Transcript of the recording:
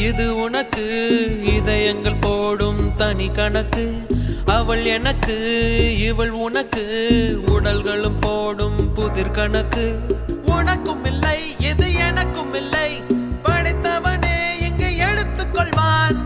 இது உனக்கு இதயங்கள் போடும் தனி கணக்கு. அவள் எனக்கு இவள் உனக்கு உடல்களும் போடும் புதிர் கணக்கு. உனக்கும் இல்லை இது எனக்கும் இல்லை, படித்தவனே இங்கு எடுத்துக்கொள்வான்.